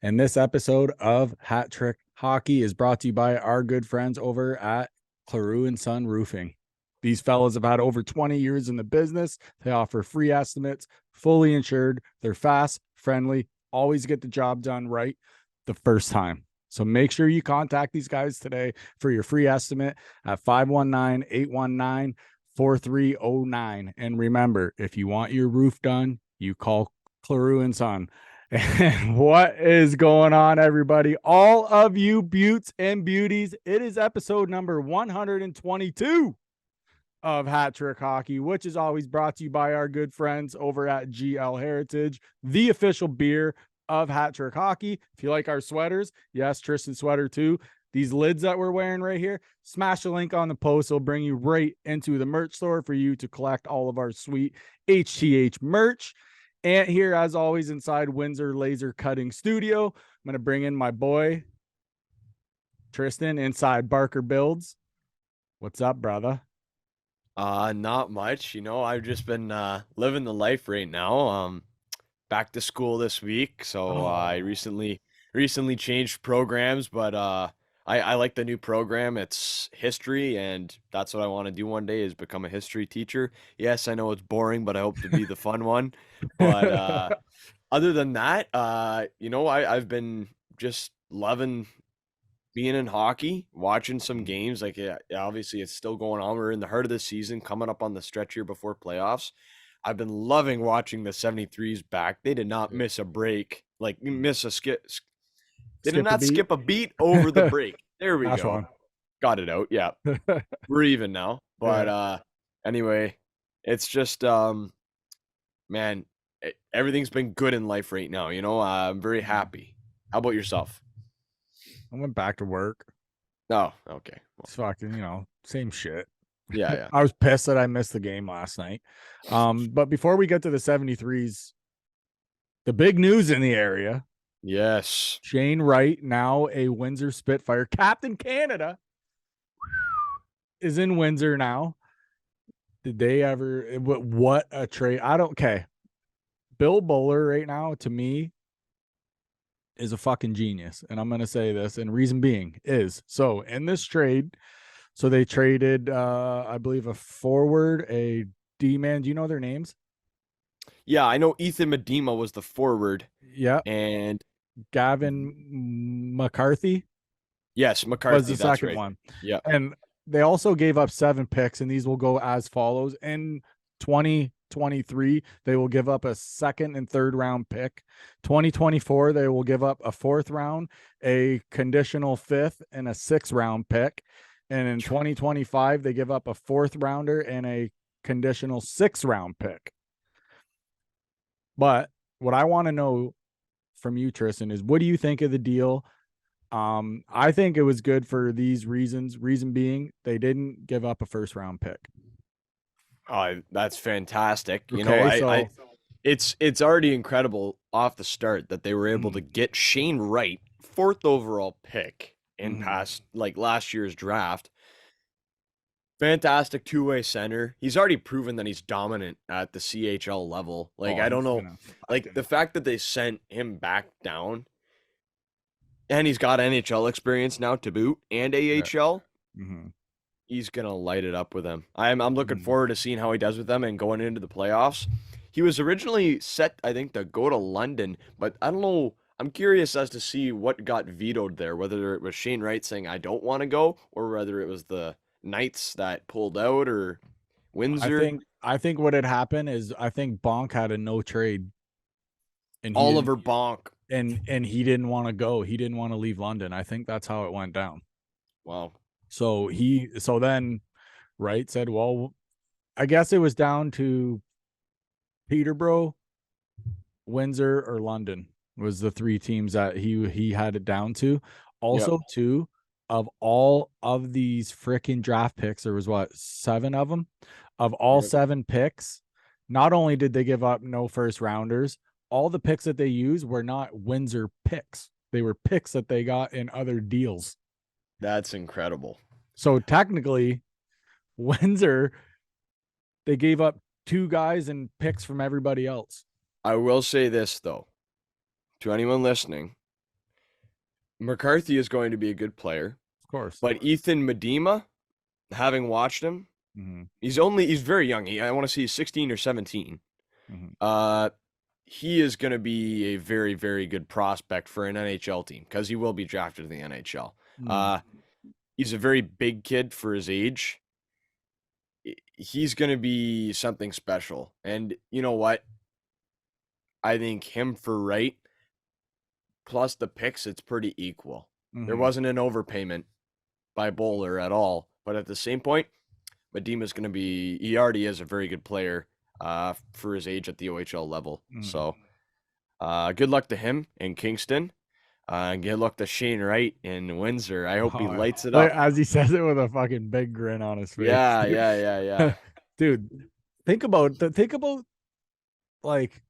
And this episode of Hat Trick Hockey is brought to you by our good friends over at Claru and Son Roofing. These fellas have had over 20 years in the business. They offer free estimates, fully insured. They're fast, friendly, always get the job done right the first time. So make sure you contact these guys today for your free estimate at 519-819-4309. And remember, if you want your roof done, you call Claru and Son. And what is going on, everybody? All of you beauts and beauties, it is episode number 122 of Hat Trick Hockey, which is always brought to you by our good friends over at GL Heritage, the official beer of Hat Trick Hockey. If you like our sweaters, yes, Tristan's sweater too. These lids that we're wearing right here, smash the link on the post. It'll bring you right into the merch store for you to collect all of our sweet HTH merch. And here, as always, inside Windsor Laser Cutting Studio, I'm going to bring in my boy, Tristan, inside Barker Builds. What's up, brother? Not much. I've just been living the life right now. Back to school this week, so I recently changed programs, but I like the new program. It's history, and that's what I want to do one day is become a history teacher. Yes, I know it's boring, but I hope to be the fun one. But other than that, I've been just loving being in hockey, watching some games. Like, yeah, obviously it's still going on. We're in the heart of the season, coming up on the stretch here before playoffs. I've been loving watching the 73s back. They did not miss a break, like miss a skip. They did not skip a beat over the break. There we go. One. Got it out. Yeah. We're even now. But anyway, it's just man, everything's been good in life right now. I'm very happy. How about yourself? I went back to work. Oh, okay. It's fucking, same shit. Yeah. I was pissed that I missed the game last night. But before we get to the 73s, the big news in the area. Yes. Shane Wright, now a Windsor Spitfire, Captain Canada, is in Windsor now. Did they ever, what a trade? Okay. Bill Bowler right now, to me, is a fucking genius. And I'm going to say this, and reason being is, so in this trade, so they traded, I believe, a forward, a D-man. Do you know their names? Yeah, I know Ethan Medema was the forward. Yeah. And Gavin McCarthy. Yes, McCarthy was the second right. one. Yeah. And they also gave up 7 picks, and these will go as follows. In 2023, they will give up a second and third round pick. 2024, they will give up a 4th round, a conditional 5th, and a 6th round pick. And in 2025, they give up a 4th rounder and a conditional 6th round pick. But what I want to know from you, Tristan, is what do you think of the deal? I think it was good for these reasons. Reason being, they didn't give up a 1st round pick. That's fantastic. Okay, it's already incredible off the start that they were able to get Shane Wright, 4th overall pick in past like last year's draft. Fantastic two-way center. He's already proven that he's dominant at the CHL level. Like, I don't know, like the fact that they sent him back down. And he's got NHL experience now to boot and AHL. He's going to light it up with them. I'm looking forward to seeing how he does with them and going into the playoffs. He was originally set, I think, to go to London, but I don't know. I'm curious as to see what got vetoed there, whether it was Shane Wright saying, I don't want to go, or whether it was the Knights that pulled out, or Windsor. I think what had happened is I think Bonk had a no trade. And Oliver Bonk. And he didn't want to go. He didn't want to leave London. I think that's how it went down. Wow. So then Wright said, well, I guess it was down to Peterborough, Windsor, or London was the 3 teams that he had it down to. Also, too, of all of these freaking draft picks, there was 7 of them. Of all 7 picks, not only did they give up no 1st rounders, all the picks that they used were not Windsor picks. They were picks that they got in other deals. That's incredible. So technically, Windsor, they gave up 2 guys and picks from everybody else. I will say this, though, to anyone listening, McCarthy is going to be a good player, Of course. but Ethan Medema, having watched him, Hmm. he's very young. I want to see he's 16 or 17. Hmm. Uh, he is going to be a very, very good prospect for an NHL team because he will be drafted in the NHL. Mm. Uh, he's a very big kid for his age. He's going to be something special. And you know what? I think him for Wright plus the picks, it's pretty equal. There Hmm. wasn't an overpayment by Bowler at all. But at the same point, Medema's going to be, he already is a very good player for his age at the OHL level. Hmm. So good luck to him in Kingston. And good luck to Shane Wright in Windsor. I hope he Oh, lights it like, up. as he says it with a fucking big grin on his face. Yeah, yeah, yeah, yeah. Dude, think about like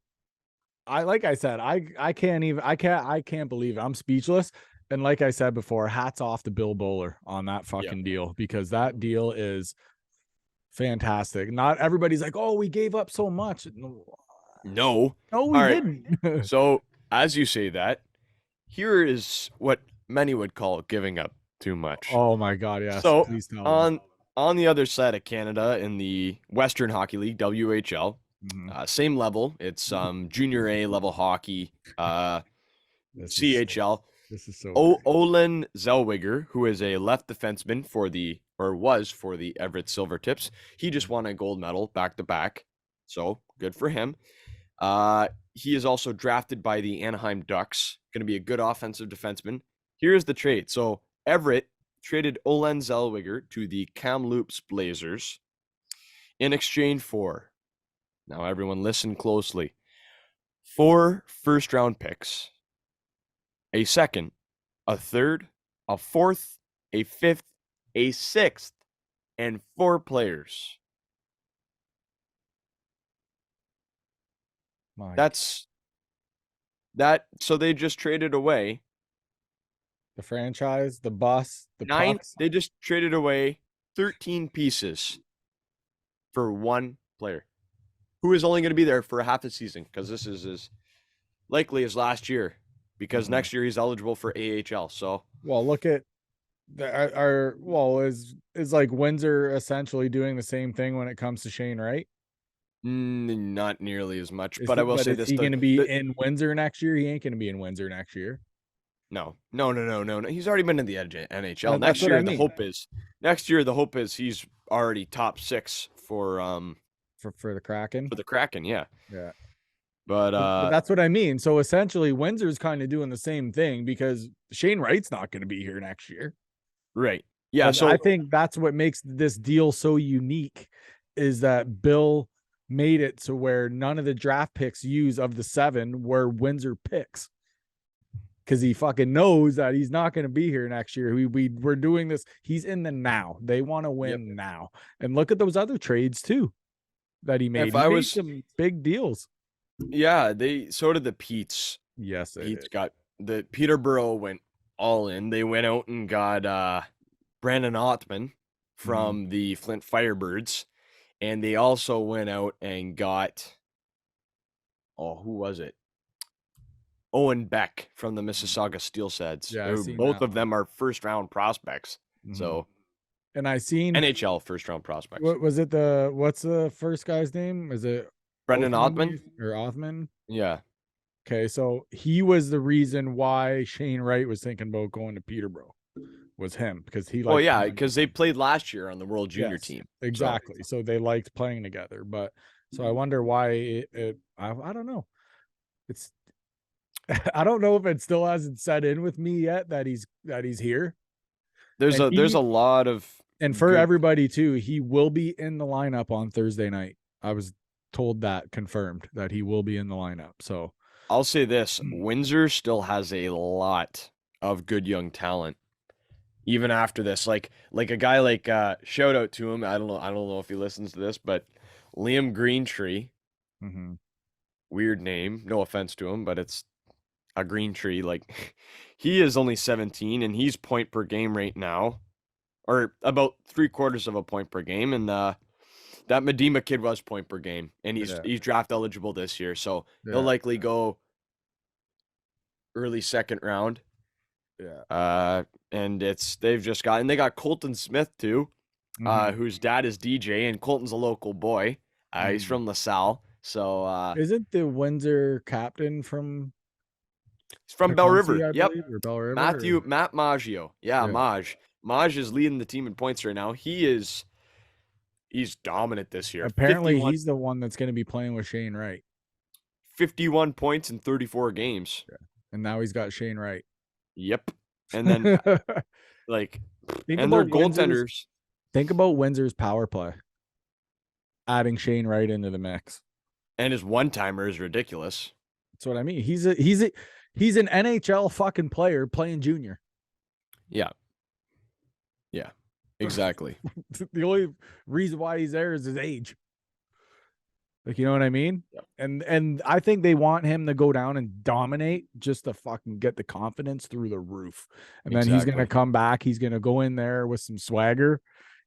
like I said, I can't believe it. I'm speechless. And like I said before, hats off to Bill Bowler on that Yep. fucking deal, because that deal is fantastic. Not everybody's like, "Oh, we gave up so much." No. No, we All right. didn't. So, as you say that, here is what many would call giving up too much. Oh my god, yes. So, Please tell me. on the other side of Canada in the Western Hockey League, WHL, Mhm. same level. It's junior A level hockey, This is CHL. this is so great. Olin Zellweger, who is a left defenseman for the or was for the Everett Silvertips, he just won a gold medal back to back. So good for him. He is also drafted by the Anaheim Ducks. Going to be a good offensive defenseman. Here's the trade. So Everett traded Olen Zellweger to the Kamloops Blazers in exchange for, now everyone listen closely, 4 first-round picks, a second, a third, a fourth, a fifth, a sixth, and 4 players. My That's that. So they just traded away the franchise, the bus, the nine. pucks. They just traded away 13 pieces for 1 player who is only going to be there for a half a season because this is as likely as last year because Mhm. next year he's eligible for AHL. So Well, look at our well, is like Windsor essentially doing the same thing when it comes to Shane, right? not nearly as much, but I will But say is this: he going to be in Windsor next year? He ain't going to be in Windsor next year. no. He's already been in the NHL. That's what I mean. Next year the hope is he's already top 6 For the Kraken. for the Kraken. Yeah, Yeah. but But that's what I mean. So essentially, Windsor's kind of doing the same thing because Shane Wright's not going to be here next year. right, yeah. But I So think that's what makes this deal so unique is that Bill made it to where none of the draft picks used of the 7 were Windsor picks. Because he fucking knows that he's not going to be here next year. We're doing this. He's in the now. They want to yep. win now. And look at those other trades too that he made. If He I made was, some big deals. yeah, they so did the Pete's. Yes, they Pete's did. got the Peterborough went all in. They went out and got Brandon Ottman from the Flint Firebirds, and they also went out and got, oh, who was it? Owen Beck from the Mississauga Steelheads. Yeah, I seen Both that of one. them are first round prospects. So And I seen NHL first round prospects. what was it what's the first guy's name? Is it Brendan Ottman? or Othman? Yeah. Okay, so he was the reason why Shane Wright was thinking about going to Peterborough. Was him because he Well, liked yeah, because they played last year on the World Junior yes, team. exactly. So they liked playing together. But so I wonder why I don't know. It's I don't know if it still hasn't set in with me yet that he's here. There's And a lot of for good. everybody too, he will be in the lineup on Thursday night. I was told that confirmed that he will be in the lineup. So I'll say this: Windsor still has a lot of good young talent, even after this. Like a guy like shout out to him. I don't know if he listens to this, but Liam Greentree, mhm. weird name. No offense to him, but it's a green tree. Like he is only 17 and he's point per game right now, or about 3/4 of a point per game. And that Medema kid was point per game, and he's draft eligible this year, so he'll likely go early second round. Yeah. And they've just got, and they got Colton Smith too, Mhm. whose dad is DJ, and Colton's a local boy. He's Mhm. from LaSalle, so Isn't the Windsor captain from he's from Bell Tecumseh, River. I Yep, believe, or Bell River? Or... Matt Maggio. Yeah, Yeah. Maj is leading the team in points right now. He's dominant this year. Apparently, he's the one that's going to be playing with Shane Wright. 51 points in 34 games. Yeah. And now he's got Shane Wright. Yep. And then like, think and their about Windsor's. goaltenders Think about Windsor's power play. Adding Shane Wright into the mix. and his one timer is ridiculous. That's what I mean. He's an NHL fucking player playing junior. Yeah. Yeah. Exactly. The only reason why he's there is his age. Like, you know what I mean? Yep. And I think they want him to go down and dominate just to fucking get the confidence through the roof. And then he's gonna come back. He's gonna go in there with some swagger.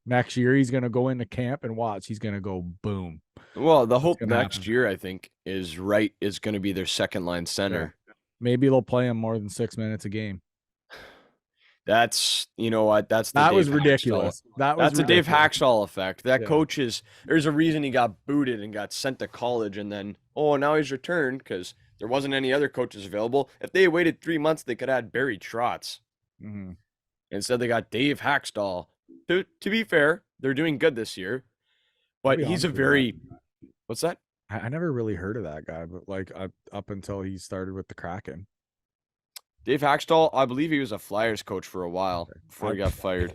Next year, he's gonna go into camp and watch. He's gonna go boom. Well, the hope next year, I think, is Wright is going to be their second line center. Yeah. Maybe they'll play him more than 6 minutes a game. That's, you know what? That's the that Dave was ridiculous. That's a Dave Haxall effect. That Yeah. coach is. There's a reason he got booted and got sent to college, and then now he's returned because there wasn't any other coaches available. If they had waited 3 months, they could have had Barry Trotz. Mm-hmm. Instead, they got Dave Haxtell. To be fair, they're doing good this year, but he's a very. What's that? I never really heard of that guy, but like up until he started with the Kraken. Dave Haxtell, I believe he was a Flyers coach for a while before he got fired.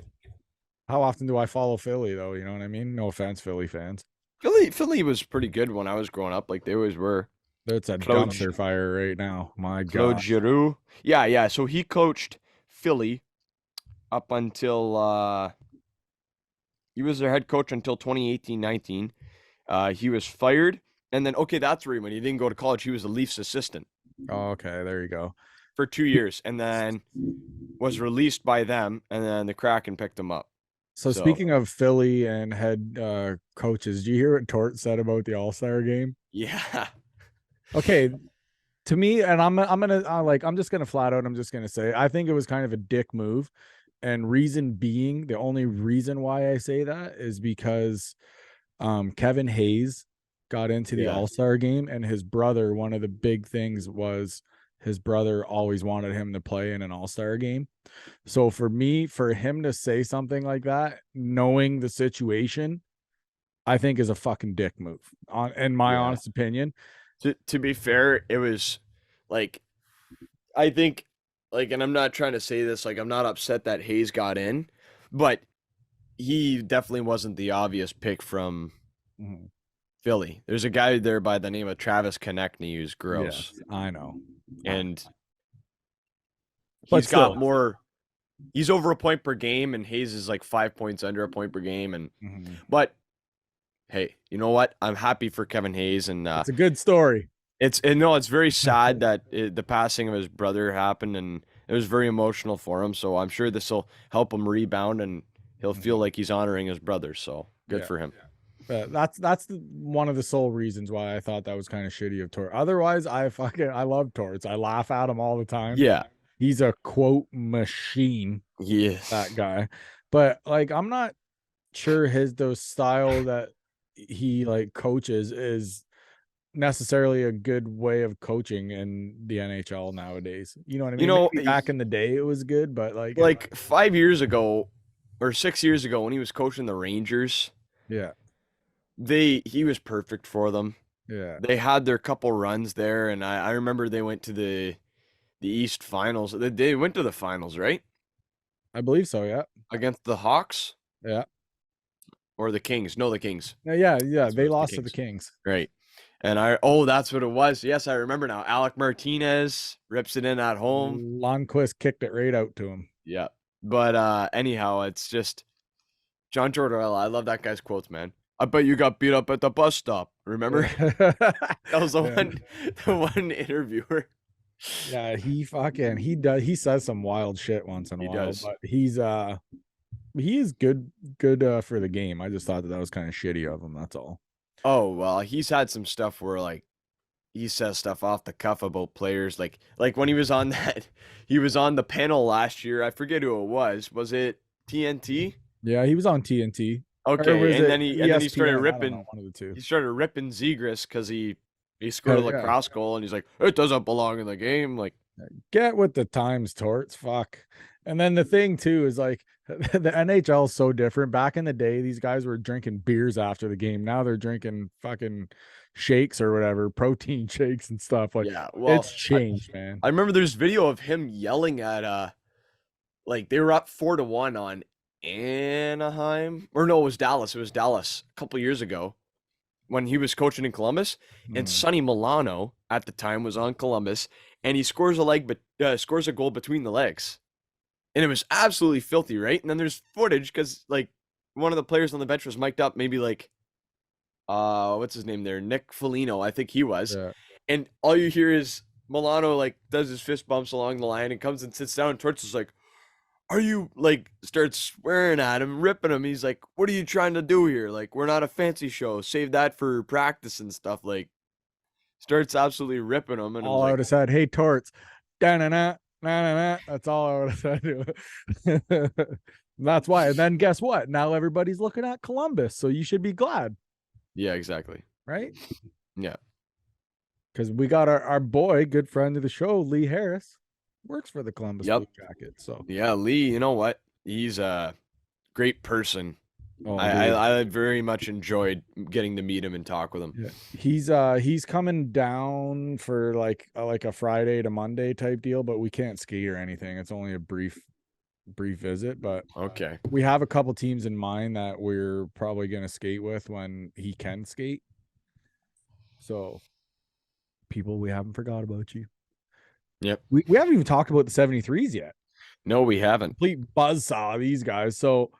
How often do I follow Philly, though? You know what I mean? No offense, Philly fans. Philly was pretty good when I was growing up. Like, they always were. It's a dumpster fire right now. My Claude God. Giroux. Yeah. So he coached Philly up until he was their head coach until 2018-19. He was fired. And then, that's where when he didn't go to college, he was the Leafs assistant. Oh, okay, there you go. For 2 years, and then was released by them, and then the Kraken picked him up. So speaking of Philly and head coaches, did you hear what Tort said about the All-Star game? Yeah. Okay, to me, and I'm just gonna flat out, I'm just gonna say, I think it was kind of a dick move, and reason being, the only reason why I say that is because Kevin Hayes got into the All-Star game, and his brother, one of the big things was his brother always wanted him to play in an All-Star game. So for him to say something like that, knowing the situation, I think is a fucking dick move, in my honest opinion. To be fair, it was like, I think, like, and I'm not trying to say this, like, I'm not upset that Hayes got in, but he definitely wasn't the obvious pick from Philly. There's a guy there by the name of Travis Konechny who's gross. Yes, I know. And he's over a point per game, and Hayes is like 5 points under a point per game. And but hey, you know what? I'm happy for Kevin Hayes, and it's a good story. It's very sad that the passing of his brother happened, and it was very emotional for him. So I'm sure this will help him rebound, and he'll feel like he's honoring his brother. So good for him. That's one of the sole reasons why I thought that was kind of shitty of Torts. Otherwise, I love Torts. I laugh at him all the time. Yeah, he's a quote machine. Yes, that guy. But like, I'm not sure the style that he like coaches is necessarily a good way of coaching in the NHL nowadays. You know what I mean? Maybe back in the day it was good, but like 5 years ago or 6 years ago when he was coaching the Rangers, he was perfect for them. Yeah. They had their couple runs there, and I remember they went to the East Finals. They went to the finals, right? I believe so, yeah. Against the Hawks? Yeah. Or the Kings. No, the Kings. Yeah. They lost to the Kings. Right. And that's what it was. Yes, I remember now. Alec Martinez rips it in at home. Lundqvist kicked it right out to him. Yeah. But anyhow, it's just John Tortorella. I love that guy's quotes, man. I bet you got beat up at the bus stop. Remember? That was the one interviewer. Yeah, he says some wild shit once in a while. But he is good for the game. I just thought that was kind of shitty of him. That's all. Oh, well, he's had some stuff where like he says stuff off the cuff about players like when he was on that he was on the panel last year. I forget who it was. Was it TNT? Yeah, he was on TNT. Or Okay, was and it then he started ESPN? I don't know, ripping one of the two. he started ripping Zegras because he scored a Hell yeah. lacrosse goal and he's like, it doesn't belong in the game. Like, Get with the times, Torts. Fuck. And then the thing too is like the NHL is so different. Back in the day, these guys were drinking beers after the game. Now they're drinking fucking shakes or whatever, protein shakes and stuff. Like yeah, well, it's changed, man. I remember there's video of him yelling at like they were up 4-1 on Anaheim. Or no, it was Dallas. It was Dallas a couple years ago when he was coaching in Columbus, and Hmm. Sonny Milano at the time was on Columbus, and he scores scores a goal between the legs, and it was absolutely filthy, right? And then there's footage because like one of the players on the bench was mic'd up, maybe like what's his name there, Nick Foligno, I think he was, Yeah. and all you hear is Milano like does his fist bumps along the line and comes and sits down, and Torts is like, are you like starts swearing at him, ripping him. He's like, what are you trying to do here? Like, we're not a fancy show. Save that for practice and stuff. Like, starts absolutely ripping him. And I was All I like, would have said, hey Torts, da na na na na. That's all I would have said to it. That's why. And then guess what? Now everybody's looking at Columbus, so you should be glad, yeah, exactly. right? Yeah. Because we got our boy, good friend of the show, Lee Harris, works for the Columbus Yep. Blue Jackets. So Yeah, Lee, you know what? He's a great person. oh I, dude. I, I very much enjoyed getting to meet him and talk with him. Yeah. He's coming down for like a Friday to Monday type deal, but we can't ski or anything. It's only a brief visit, but Okay. we have a couple teams in mind that we're probably going to skate with when he can skate. So people, we haven't forgot about you. Yep. We haven't even talked about the 73s yet. No, we haven't. Complete buzzsaw, these guys. So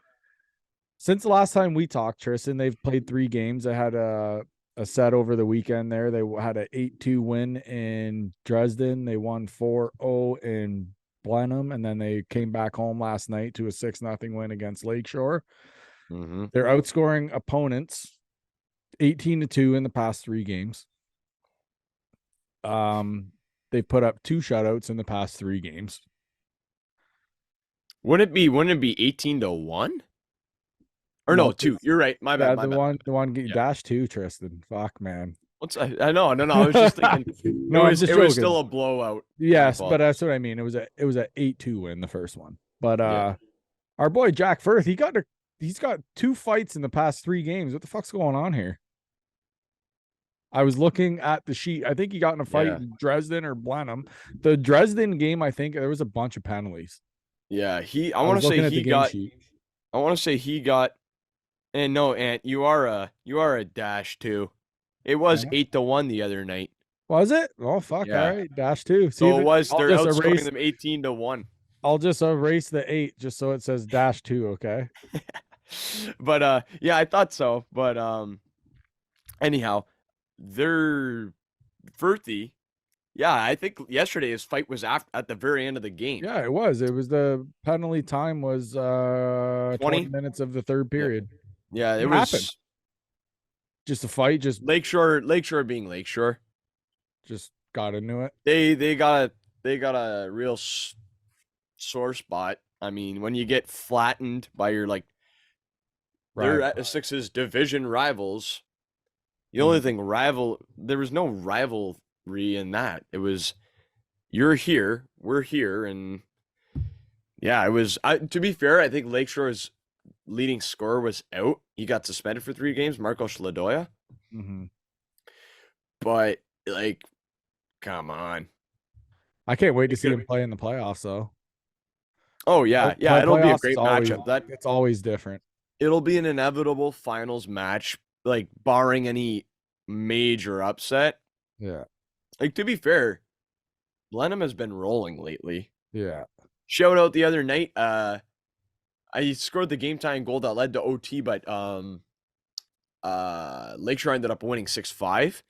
since the last time we talked, Tristan, they've played 3 games. They had a set over the weekend there. They had an 8-2 win in Dresden. They won 4-0 in Blenheim, and then they came back home last night to a 6-0 win against Lakeshore. Mm-hmm. They're outscoring opponents 18-2 in the past 3 games. They put up 2 shutouts in the past 3 games. Wouldn't it be 18-1? Or no, 2. You're right. My bad. Yeah, My bad. the one Yeah. dash 2, Tristan. Fuck, man. I know. No. I was just thinking No, I'm just it was joking. still a blowout. Yes, but that's what I mean. It was a 8-2 win, the first one. But Yeah. our boy Jack Firth, he's got 2 fights in the past 3 games. What the fuck's going on here? I was looking at the sheet. I think he got in a fight Yeah. in Dresden or Blenheim. The Dresden game, I think there was a bunch of penalties. Yeah, I want to say he got. I want to say he got. And no, Ant, you are a dash too. It was Yeah. 8-1 the other night. Was it? Oh fuck! Yeah. All right, dash 2. See, So it was. I'll They're just outscoring erase. them 18-1. I'll just erase the 8 just so it says dash 2. Okay. But yeah, I thought so. But anyhow, they're Furthy. Yeah, I think yesterday his fight was at the very end of the game. Yeah, it was. It was the penalty time was 20 minutes of the third period. Yeah, it What was happened? Just a fight, just Lakeshore being Lakeshore. just got into it. They got a real sore spot. I mean, when you get flattened by your they're at Six's division rivals. The only thing there was no rivalry in that. It was you're here, we're here, and yeah, it was. To be fair, I think Lakeshore's leading scorer was out. He got suspended for 3 games, Marco Schladoya. Mm-hmm. But like, come on. I can't wait to see him play in the playoffs, though. Oh yeah, it'll be a great matchup. It's always different. It'll be an inevitable finals match, like barring any major upset. Yeah. Like, to be fair, Blenheim has been rolling lately. Yeah. Shout out the other night. I scored the game tying goal that led to OT, but Lakeshore ended up winning 6-5.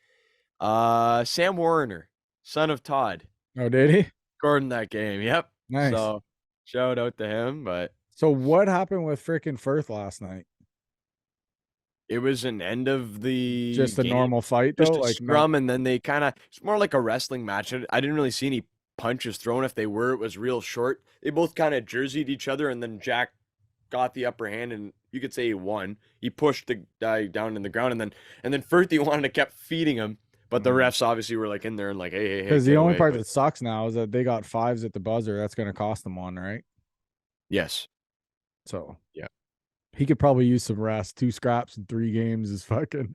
Sam Warner, son of Todd. Oh, did he? Scored in that game. Yep. Nice. So shout out to him. But so what happened with freaking Firth last night? It was an end of the Just a game, normal fight though, just a like no. scrum, and then they kind of, it's more like a wrestling match. I didn't really see any punches thrown. If they were, it was real short. They both kind of jerseyed each other, and then Jack got the upper hand, and you could say he won. He pushed the guy down in the ground, and then Furthy wanted to kept feeding him, but the refs obviously were like in there and like, hey, Because the get only away. part But that sucks now is that they got fives at the buzzer. That's going to cost them one, right? yes, So yeah, he could probably use some rest. 2 scraps in 3 games is fucking.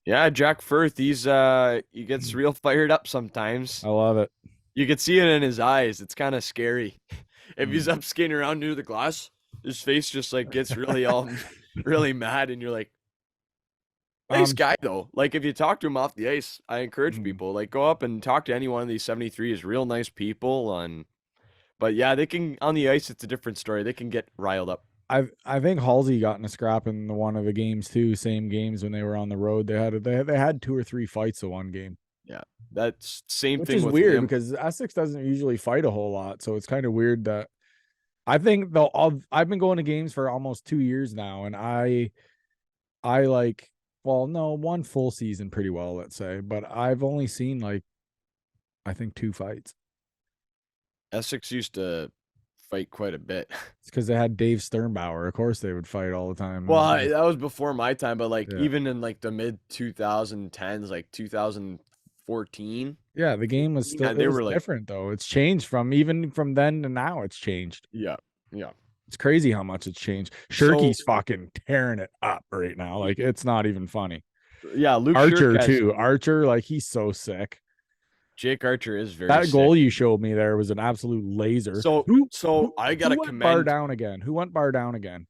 yeah. Jack Firth, he gets real fired up sometimes. I love it. You could see it in his eyes. It's kind of scary. If he's Mm. up skating around near the glass, his face just like gets really all really mad, and you're like, nice Um, guy though. Like if you talk to him off the ice, I encourage mm. people like go up and talk to any one of these 73s. Real nice people, but yeah, they can on the ice. It's a different story. They can get riled up. I think Halsey got in a scrap in one of the games too. Same games when they were on the road. They had 2 or 3 fights in one game, Yeah, that's same which thing is with weird Liam. because Essex doesn't usually fight a whole lot. So it's kind of weird that I think though I've been going to games for almost 2 years now, and I like well no one full season pretty well, let's say, but I've only seen like I think 2 fights. Essex used to fight quite a bit. It's because they had Dave Sternbauer. Of course they would fight all the time. Well, that was before my time, but like Yeah. even in like the mid 2010s, like 2014, Yeah, the game was 15, still it they was were like, different though. It's changed from even from then to now. It's changed. yeah, yeah. It's crazy how much it's changed. So Shirky's fucking tearing it up right now. Like it's not even funny. yeah, Luke Shirk Archer has too. Archer, like he's so sick. Jake Archer is very That sick. goal you showed me there was an absolute laser. So Who so who I who gotta went bar commend down again? Who went bar down again?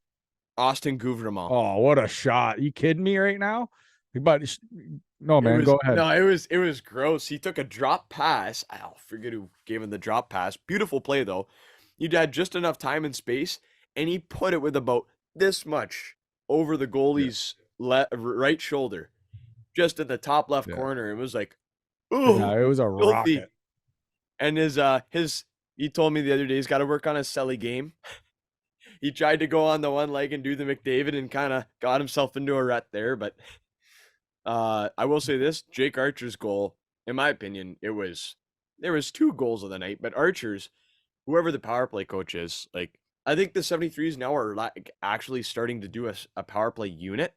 Austin Gouvernement. Oh, what a shot! You kidding me right now? But no, It man, was go ahead. no, it was gross. He took a drop pass. I forget who gave him the drop pass. Beautiful play though. You had just enough time and space, and he put it with about this much over the Yeah, goalie's right shoulder, just in the top left yeah, corner. It was like, yeah. ooh, It was a filthy. rocket. And his he told me the other day he's got to work on his celly game. He tried to go on the one leg and do the McDavid and kind of got himself into a rut there, but I will say this: Jake Archer's goal, in my opinion, there was 2 goals of the night, but Archer's, whoever the power play coach is, like I think the 73s now are like actually starting to do a power play unit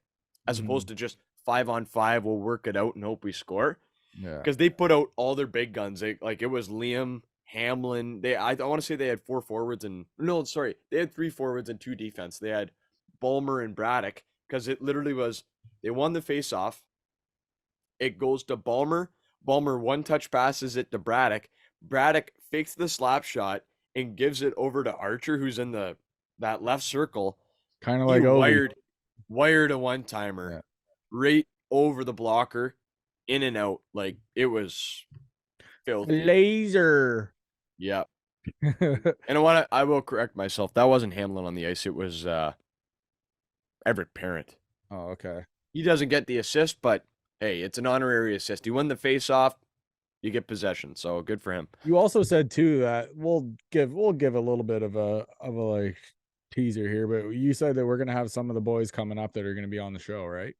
as Mhm. opposed to just 5-on-5. We'll work it out and hope we score Yeah, because they put out all their big guns. Like it was Liam Hamlin. I want to say they had 4 forwards and no, sorry, they had 3 forwards and 2 defense. They had Bulmer and Braddock because it literally was they won the face off. It goes to Balmer. Balmer one touch passes it to Braddock. Braddock fakes the slap shot and gives it over to Archer, who's in that left circle. kind of He like Ovi. wired a one timer Yeah. right over the blocker, in and out. Like it was filthy. Laser. Yeah. And I will correct myself. That wasn't Hamlin on the ice. It was Everett Parent. Oh, okay. He doesn't get the assist, but hey, it's an honorary assist. He won the face off. You get possession, so good for him. You also said too that we'll give a little bit of a like teaser here, but you said that we're gonna have some of the boys coming up that are gonna be on the show, right?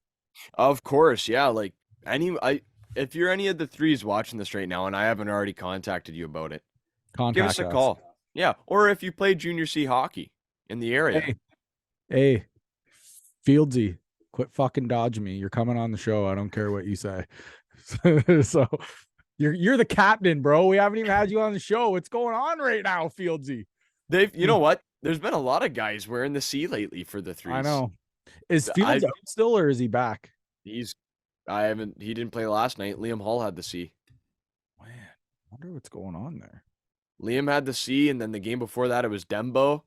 Of course, yeah. Like if you're any of the threes watching this right now, and I haven't already contacted you about it, give us Contact a us. call. Yeah, or if you play junior C hockey in the area. Hey, hey, Fieldsy, quit fucking dodging me. You're coming on the show. I don't care what you say. So you're the captain, bro. We haven't even had you on the show. What's going on right now, Fieldsy? You know what? There's been a lot of guys wearing the C lately for the I threes. know. Is I Fields out still or is he back? he didn't play last night. Liam Hall had the C. Man, I wonder what's going on there. Liam had the C, and then the game before that it was Dembo,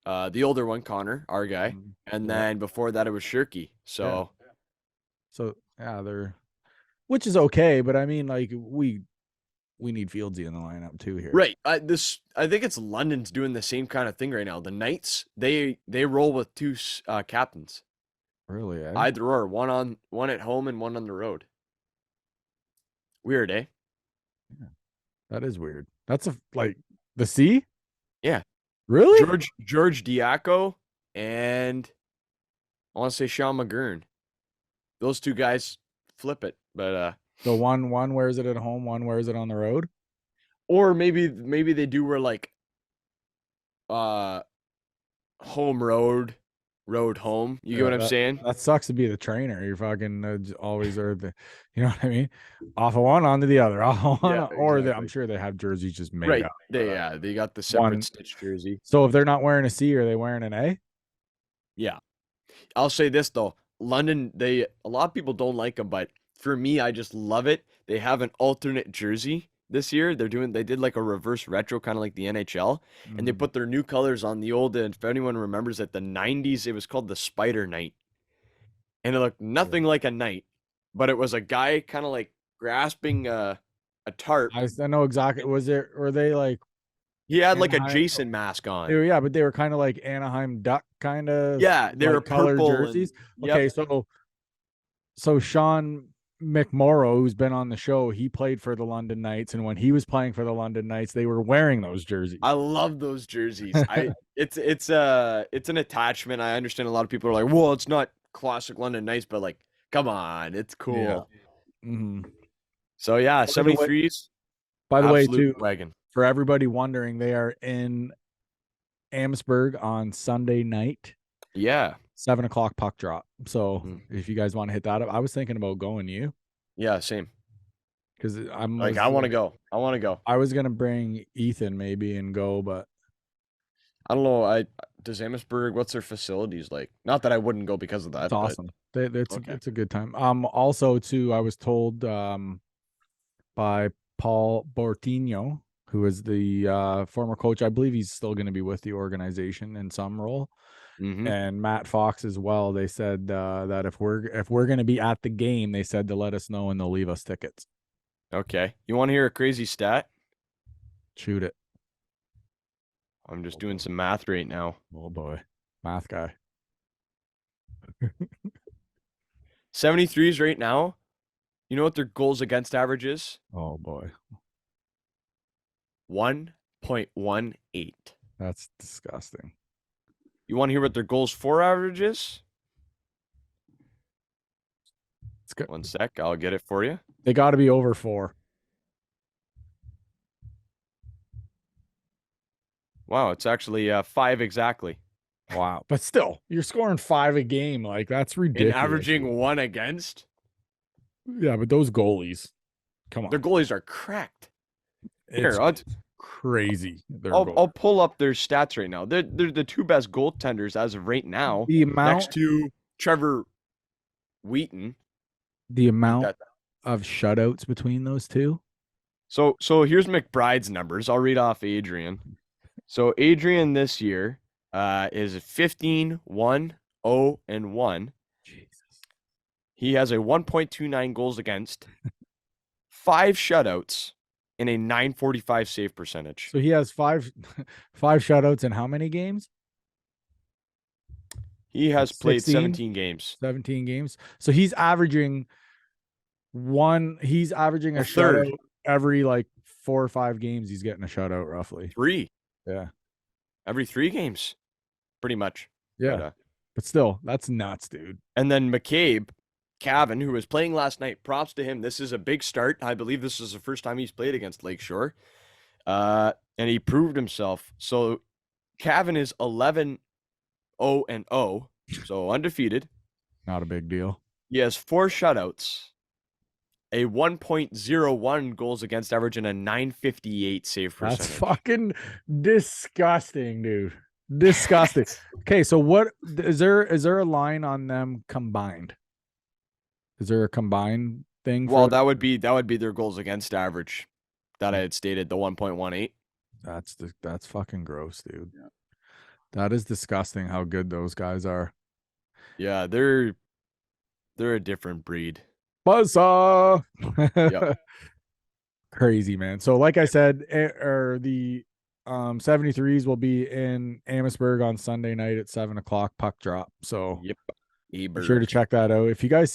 the older one, Connor, our guy, and Yeah. then before that it was Shirky. So So yeah, which is okay, but I mean, like we need Fieldsy in the lineup too here. right, I think it's London's doing the same kind of thing right now. The Knights they roll with 2 captains, Really? Eh? either or, one at home and one on the road. Weird, eh? Yeah, that is weird. That's like the C. Yeah. Really? George Diaco and I want to say Sean McGurn. Those two guys flip it, but So one wears it at home, one wears it on the road. or maybe they do wear like uh home road home. You get Yeah, what I'm saying? that sucks to be the trainer. You're fucking always are the, you know what I mean? Off of one onto the other, off of one, Yeah, or I'm exactly. sure they have jerseys just made Right. up. They yeah, they got the separate One. stitch jersey. So if they're not wearing a C, are they wearing an A? Yeah. I'll say this though. London, a lot of people don't like them, but for me, I just love it. They have an alternate jersey this year. They did like a reverse retro, kind of like the NHL, and they Mm, put their new colors on the old. And if anyone remembers it, the '90s, it was called the Spider Knight, and it looked yeah. nothing like a knight, but it was a guy kind of like grasping a tarp. I know exactly. Were they like He had like a Anaheim? Jason mask They on. were, yeah, but they were kind of like Anaheim Duck kind of Yeah, they were like color purple and jerseys. yep. Okay, so Sean McMorrow, who's been on the show, he played for the London Knights, and when he was playing for the London Knights, they were wearing those I jerseys. love those jerseys. It's an attachment. I understand a lot of people are like, well, it's not classic London Knights, but like, come on, it's Yeah. cool. Hmm. So yeah, By the way, 73s, by the way, absolute too, wagon. for everybody wondering, they are in Amherstburg on Sunday night, Yeah. 7 o'clock puck drop. So Mm. if you guys want to hit that up, I was thinking about going you Yeah, same. because Like I want to go. I want to go. I was gonna bring Ethan maybe and go, but I don't know. I does Amherstburg, what's their facilities like? Not that I wouldn't go because of it's that, but awesome. okay. It's a good time. Also too, I was told by Paul Bortino, who is the former coach. I believe he's still going to be with the organization in some role, Mm-hmm. and Matt Fox as well. They said that if we're going to be at the game, they said to let us know and they'll leave us tickets. Okay. You want to hear a crazy stat? Shoot it. I'm just doing some math right now. Oh boy, math guy. 73s right now. You know what their goals against average is? Oh boy, 1.18. that's disgusting. You want to hear what their goals for average is? It's good. One sec, I'll get it for you. They got to be over 4. Wow, it's actually 5 exactly. Wow. But still, you're scoring 5 a game. Like, that's And ridiculous. averaging 1 against. Yeah, but those goalies, come Their on. goalies are cracked. It's Here, I'll, crazy. Their I'll, goal. I'll pull up their stats right now. They're the two best goaltenders as of right now, The next amount to Trevor Wheaton. the Like amount that. of shutouts between those two. So here's McBride's numbers. I'll read off Adrian. So Adrian this year is 15, 1, 0, and 1. Jesus. He has a 1.29 goals against, 5 shutouts, and a 945 save percentage. So he has 5 5 shutouts in how many games? He Like has played 16, 17 games. 17 games. So he's averaging a A third, shutout every like 4 or 5 games. He's getting a shutout roughly. 3, Yeah. every 3 games, pretty much. Yeah. But still, that's nuts, dude. And then Cavan, who was playing last night, props to him. This is a big start. I believe this is the first time he's played against Lakeshore. And he proved himself. So Cavan is 11, 0, and 0, so undefeated. Not a big deal. He has 4 shutouts, a 1.01 goals against average, and a 958 save percentage. That's fucking disgusting, dude. Disgusting. Okay, so what is there a line on them combined? Is there a combined thing Well, for that would be their goals against average that I had stated, the 1.18. that's fucking gross, dude. Yeah. That is disgusting how good those guys are. Yeah, they're a different breed. Buzzsaw. Yep. Crazy, man. So like I said, or the 73s will be in Amherstburg on Sunday night at 7 o'clock puck drop. So Yep. be sure to check that out. If you guys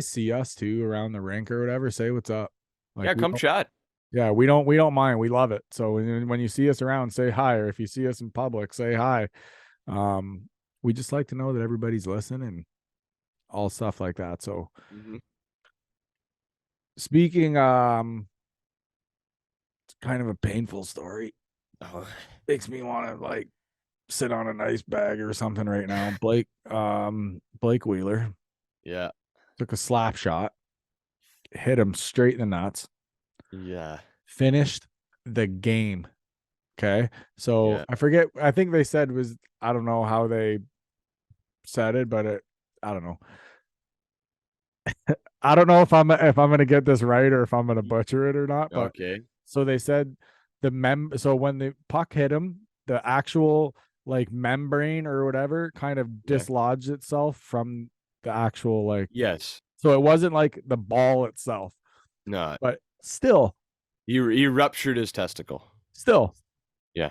see us too around the rink or whatever, say what's up. Like Yeah, come chat. yeah, we don't mind. We love it. So when you see us around, say hi. Or if you see us in public, say hi. we just like to know that everybody's listening and all stuff like that. So Hmm. speaking, it's kind of a painful story. Oh, Makes me want to like sit on an ice bag or something right now. Blake Wheeler yeah, took a slap shot, hit him straight in the nuts, yeah, finished the game. Okay. So yeah. I forget, I think they said was, I don't know how they said it, but I don't know. I don't know if I'm gonna get this right or if I'm gonna butcher it or not, but Okay. so they said so when the puck hit him, the actual like membrane or whatever kind of Yeah. dislodged itself from the actual like, Yes. so it wasn't like the ball itself, No. but still, He ruptured his testicle. still, Yeah.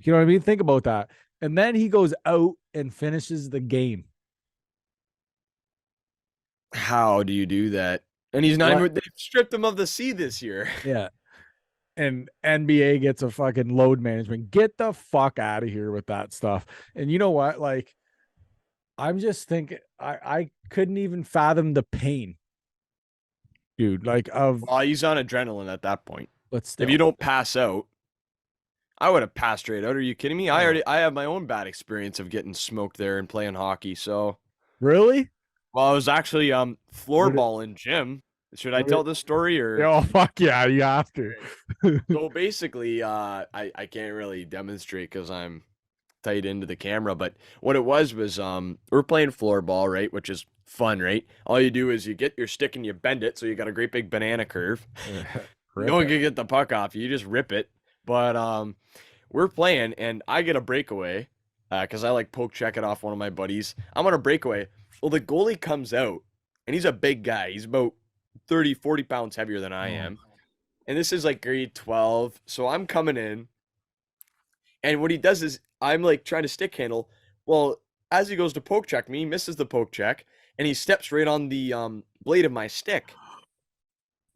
you know what I mean? Think about that. And then he goes out and finishes the game. How do you do that? And he's not What? even. They've stripped him of the C this year. Yeah. And NBA gets a fucking load management. Get the fuck out of here with that stuff. And you know what? Like, I'm just thinking, I couldn't even fathom the pain, dude. Like, of, Well, he's on adrenaline at that point. but If you still, don't pass out, I would have passed straight out. Are you kidding me? oh, I have my own bad experience of getting smoked there and playing hockey. So, really? well, I was actually What? floorball in gym. Should I What? tell this story or? Oh, fuck yeah, you have to. So basically, I can't really demonstrate because I'm tight into the camera, but what it was we're playing floorball, right? Which is fun, right? All you do is you get your stick and you bend it, so you got a great big banana curve. No Rip one it. can get the puck off you. You just rip it. But we're playing, and I get a breakaway because I like poke check it off one of my buddies. I'm on a breakaway. Well, the goalie comes out, and he's a big guy. He's about 30, 40 pounds heavier than I Oh, am. And this is like grade 12. So I'm coming in, and what he does is I'm like trying to stick handle. Well, as he goes to poke check me, he misses the poke check, and he steps right on the blade of my stick.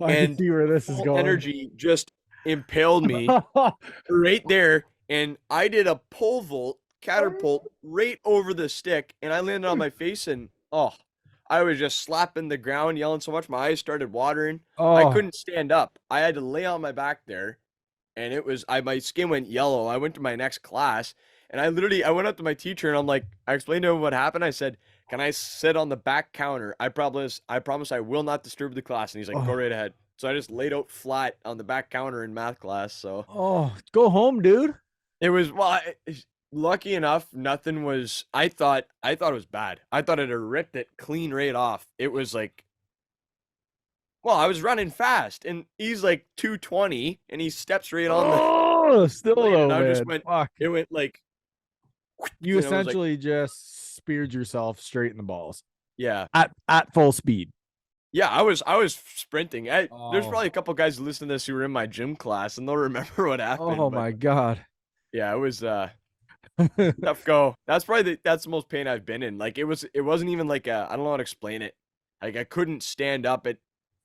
I can And see where this is full going. energy just impaled me right there, and I did a pole vault catapult right over the stick, and I landed on my face, and oh, I was just slapping the ground, yelling so much, my eyes started watering. I Oh, couldn't stand up. I had to lay on my back there, and it was my skin went yellow. I went to my next class, and I went up to my teacher, and I'm like, I explained to him what happened. I said, "Can I sit on the back counter? I promise I will not disturb the class." And he's like, "Go oh, right ahead." So I just laid out flat on the back counter in math class. So oh, go home, dude. it was lucky enough, nothing was. I thought it was bad. I thought it had ripped it clean right off. It was like, well, I was running fast, and he's like 220, and he steps right on the Oh, still blade, and though, I just man. went. Fuck. It went like, You and I was like, essentially just speared yourself straight in the balls yeah, at full speed. yeah. I was sprinting. There's Oh, probably a couple guys who listen to this who were in my gym class, and they'll remember what oh happened. But my god. yeah, it was tough go. That's the most pain I've been in. Like it wasn't even like I don't know how to explain it. Like I couldn't stand up.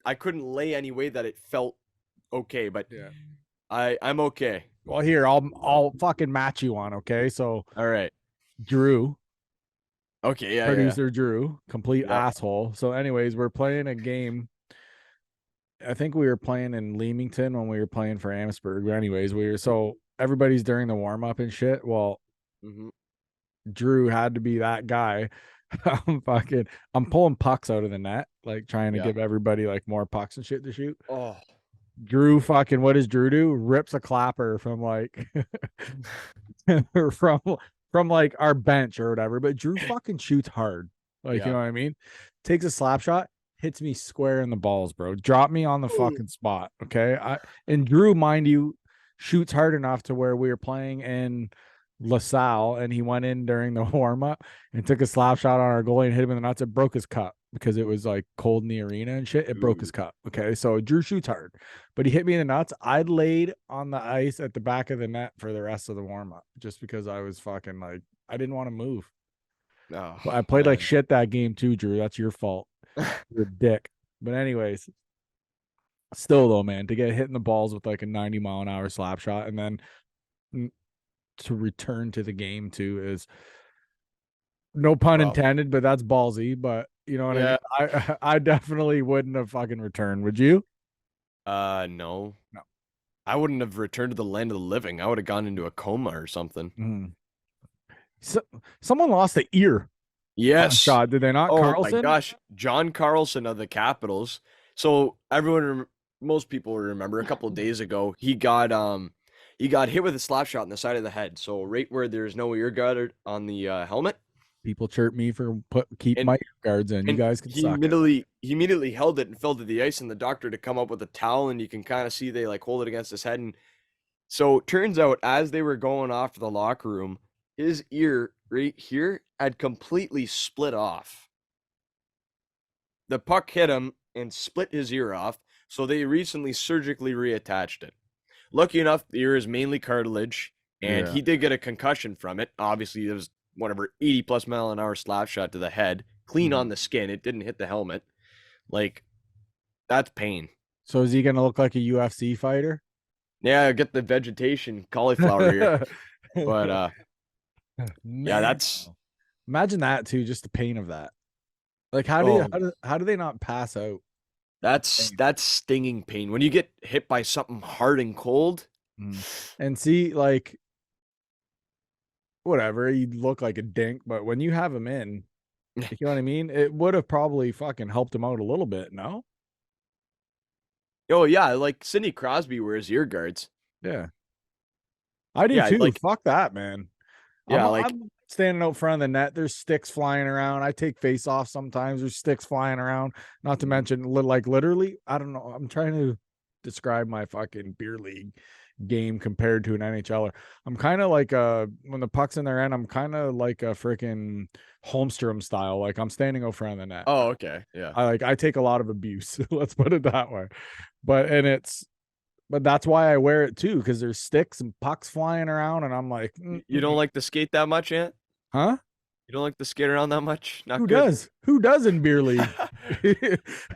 I couldn't lay any way that it felt okay. But Yeah. I'm okay. Well, here I'll fucking match you on. Okay, so All right. Drew, Okay. Yeah. Yeah. producer Drew, complete Yeah. asshole. So, anyways, we're playing a game. I think we were playing in Leamington when we were playing for Amherstburg. But anyways, we were so everybody's during the warm up and shit. Well, Hmm. Drew had to be that guy. I'm pulling pucks out of the net, like trying to Yeah. give everybody like more pucks and shit to shoot. Oh. Drew fucking what does Drew do? Rips a clapper from like from from like our bench or whatever. But Drew fucking shoots hard. Like, you Yeah. know what I mean? Takes a slap shot, hits me square in the balls, bro. Drop me on the Ooh. fucking spot. Okay. And Drew, mind you, shoots hard enough to where we were playing in LaSalle and he went in during the warm-up and took a slap shot on our goalie and hit him in the nuts. It broke his cup because it was like cold in the arena and shit. It broke his cup. Okay. So Drew shoots hard, but he hit me in the nuts. I laid on the ice at the back of the net for the rest of the warm-up just because I was fucking like, I didn't want to move. Oh But I played like man. shit that game too, Drew. That's your fault. You're a dick. But anyways, still though, man, to get hit in the balls with like a 90-mile-an-hour slap shot and then to return to the game too is No pun Well, intended, but that's ballsy. But you know what I mean? yeah. I definitely wouldn't have fucking returned. Would you? No. No. I wouldn't have returned to the land of the living. I would have gone into a coma or something. Mm. So, someone lost an ear on a Yes. shot, did they not? Oh my Carlson? gosh, John Carlson of the Capitals. So most people remember a couple of days ago he got hit with a slap shot in the side of the head. So right where there's no ear guard on the helmet, People chirp me for keep and my ear guards in. You and guys can suck it. he immediately held it and fell to the ice, and the doctor to come up with a towel, and you can kind of see they like hold it against his head. And so it turns out as they were going off to the locker room, his ear right here had completely split off. The puck hit him and split his ear off, so they recently surgically reattached it. Lucky enough, the ear is mainly cartilage, and Yeah. he did get a concussion from it. Obviously, it was whatever 80 plus mile an hour slap shot to the head, clean on Mhm. the skin. It didn't hit the helmet. Like, that's pain. So is he gonna look like a UFC fighter? Yeah, get the vegetation cauliflower ear. But yeah, Man, that's imagine that too, just the pain of that. Like oh how do they not pass out? Pain. that's stinging pain. When you get hit by something hard and cold. Mm. And see, like whatever, you look like a dink, but when you have him in, you know what I mean? It would have probably fucking helped him out a little bit, no? Oh yeah, like Sidney Crosby wears ear guards. Yeah. I do Yeah, too. like Fuck that, man. yeah, like I'm standing out front of the net. There's sticks flying around. I take face off sometimes. There's sticks flying around. Not to mention, like literally, I don't know. I'm trying to describe my fucking beer league game compared to an NHLer. I'm kind of like when the puck's in their end, I'm kind of like a freaking Holmstrom style. Like I'm standing out front of the net. oh okay, yeah. I take a lot of abuse. Let's put it that way. But and it's but that's why I wear it too, because there's sticks and pucks flying around, and I'm like, You don't like to skate that much, Ant? huh? You don't like to skate around that much? Not Who good. does? Who does in beer league?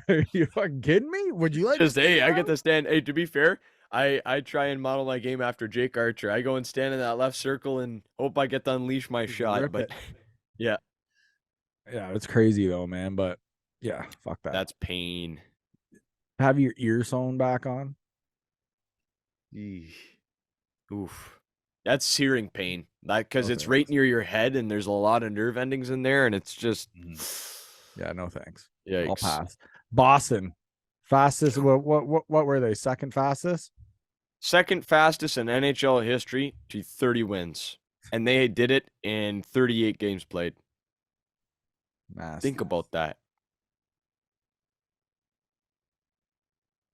Are you fucking kidding me? Would you like to Just skate hey, I get around? to stand. Hey, to be fair, I try and model my game after Jake Archer. I go and stand in that left circle and hope I get to unleash my Just shot. rip But it. yeah, Yeah, it's crazy though, man. But yeah, fuck that. that's pain. Have your ear sewn back on. Eesh. Oof. That's searing pain. That because No it's right thanks. near your head and there's a lot of nerve endings in there, and it's just Mhm. Yeah, no thanks. I'll yikes. pass. Boston, fastest. What were they? Second fastest. Second fastest in NHL history to 30 wins. And they did it in 38 games played. Nasty. Think about that.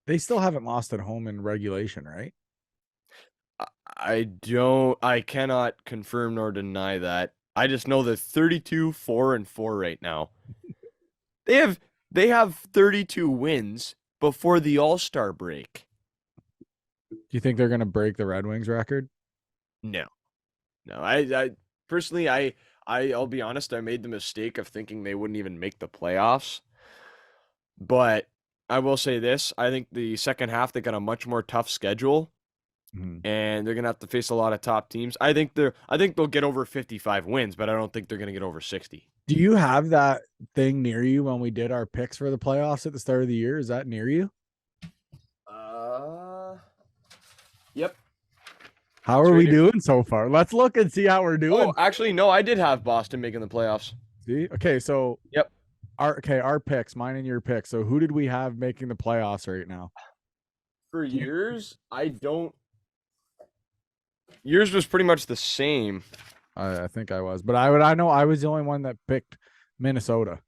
They still haven't lost at home in regulation, right? I cannot confirm nor deny that. I just know that 32 4-4 right now. They have they have 32 wins before the All-Star break. Do you think they're gonna break the Red Wings record? No. No. I personally I'll be honest, I made the mistake of thinking they wouldn't even make the playoffs. But I will say this, I think the second half they got a much more tough schedule Mhm. and they're gonna have to face a lot of top teams. I think they'll get over 55 wins, but I don't think they're gonna get over 60. Do you have that thing near you when we did our picks for the playoffs at the start of the year? Is that near you? Uh, yep. How It's are right we here. doing so far? Let's look and see how we're Oh, doing. actually, no, I did have Boston making the playoffs. See? Okay, so Yep. our picks, mine and your picks. So who did we have making the playoffs right now? For years, I don't. Yours was pretty much the same. I think I was, but I know I was the only one that picked Minnesota.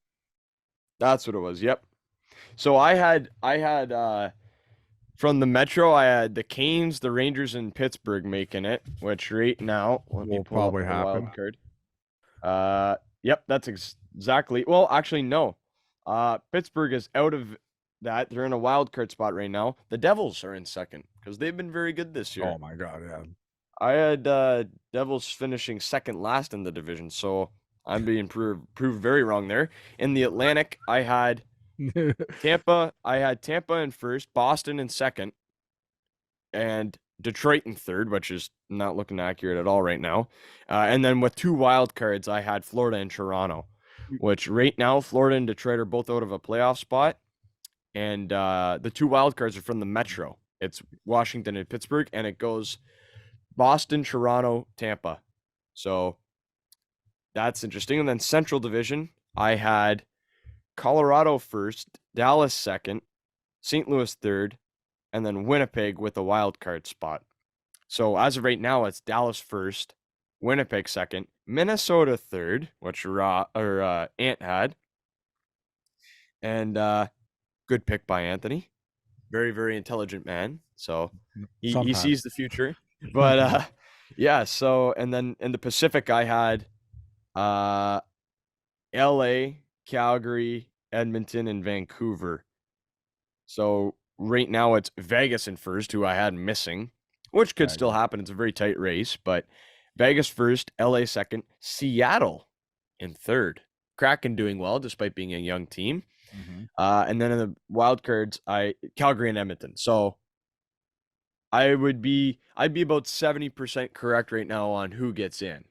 That's what it was. Yep. So I had from the Metro, I had the Canes, the Rangers, and Pittsburgh making it. Which right now, let me Will pull up probably the wild happen. card. Yep, that's exactly. Well, actually, no. Pittsburgh is out of that. They're in a wild card spot right now. The Devils are in second because they've been very good this year. Oh my god, yeah. I had Devils finishing second last in the division, so I'm being proved very wrong there. In the Atlantic, I had Tampa. I had Tampa in first, Boston in second, and Detroit in third, which is not looking accurate at all right now. And then with two wild cards, I had Florida and Toronto, which right now Florida and Detroit are both out of a playoff spot, and the two wild cards are from the Metro. It's Washington and Pittsburgh, and it goes Boston, Toronto, Tampa. So that's interesting. And then Central Division, I had Colorado first, Dallas second, St. Louis third, and then Winnipeg with a wild card spot. So as of right now, it's Dallas first, Winnipeg second, Minnesota third, which Ant had, and good pick by Anthony. Very, very intelligent man. So he sees the future. But yeah, so and then in the Pacific I had LA, Calgary, Edmonton, and Vancouver. So right now it's Vegas in first, who I had missing, which could still happen. It's a very tight race, but Vegas first, LA second, Seattle in third. Kraken doing well despite being a young team. And then in the wild cards, Calgary and Edmonton. So I'd be about 70% correct right now on who gets in.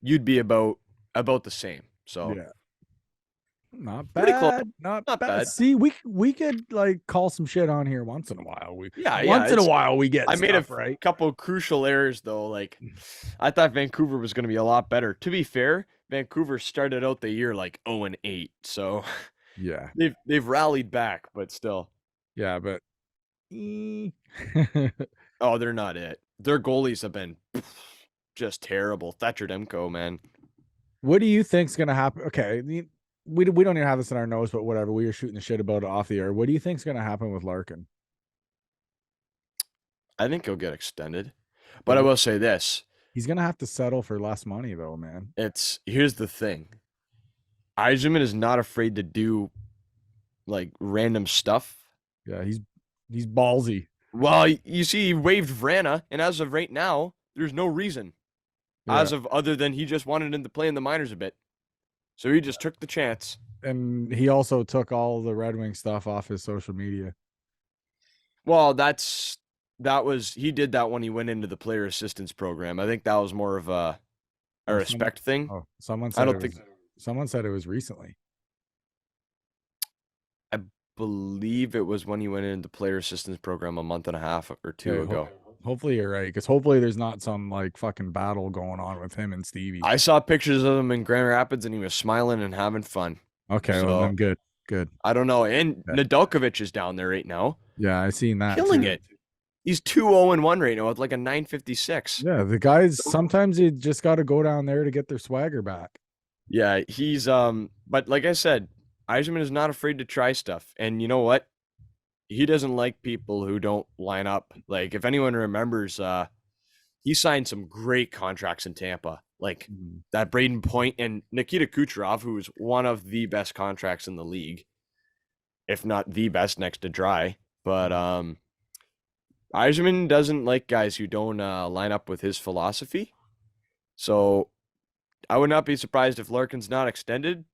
You'd be about the same. So yeah, not bad, not bad. See, we could like call some shit on here once in a while. Once in a while we get. I made a right. couple crucial errors though. Like I thought Vancouver was going to be a lot better. To be fair, Vancouver started out the year like 0-8, so yeah, they've rallied back, but still. Yeah, but oh, they're not it. Their goalies have been just terrible. Thatcher Demko, man. What do you think's gonna happen? Okay, we don't even have this in our nose, but whatever. We were shooting the shit about it off the air. What do you think's gonna happen with Larkin? I think he'll get extended, but I will say this: he's gonna have to settle for less money, though, man. Here's the thing: Yzerman is not afraid to do like random stuff. Yeah, he's ballsy. Well, you see, he waived Vrana, and as of right now, there's no reason. As of other than he just wanted him to play in the minors a bit. So he just took the chance. And he also took all the Red Wing stuff off his social media. Well, he did that when he went into the player assistance program. I think that was more of a respect thing. Oh, someone said it was recently. I believe it was when he went into the player assistance program a month and a half or two ago. Hopefully you're right, because hopefully there's not some like fucking battle going on with him and Stevie. I saw pictures of him in Grand Rapids, and he was smiling and having fun. Okay, so, well, then good. I don't know. And Nedeljkovic is down there right now. Yeah, I seen that. Killing it. He's 2-0-1 right now with like a 956. Yeah, the guys, sometimes you just got to go down there to get their swagger back. Yeah, he's but like I said, Yzerman is not afraid to try stuff. And you know what? He doesn't like people who don't line up. Like if anyone remembers, he signed some great contracts in Tampa, like that Braden Point and Nikita Kucherov, who is one of the best contracts in the league, if not the best next to Dry. But Yzerman doesn't like guys who don't line up with his philosophy. So I would not be surprised if Larkin's not extended.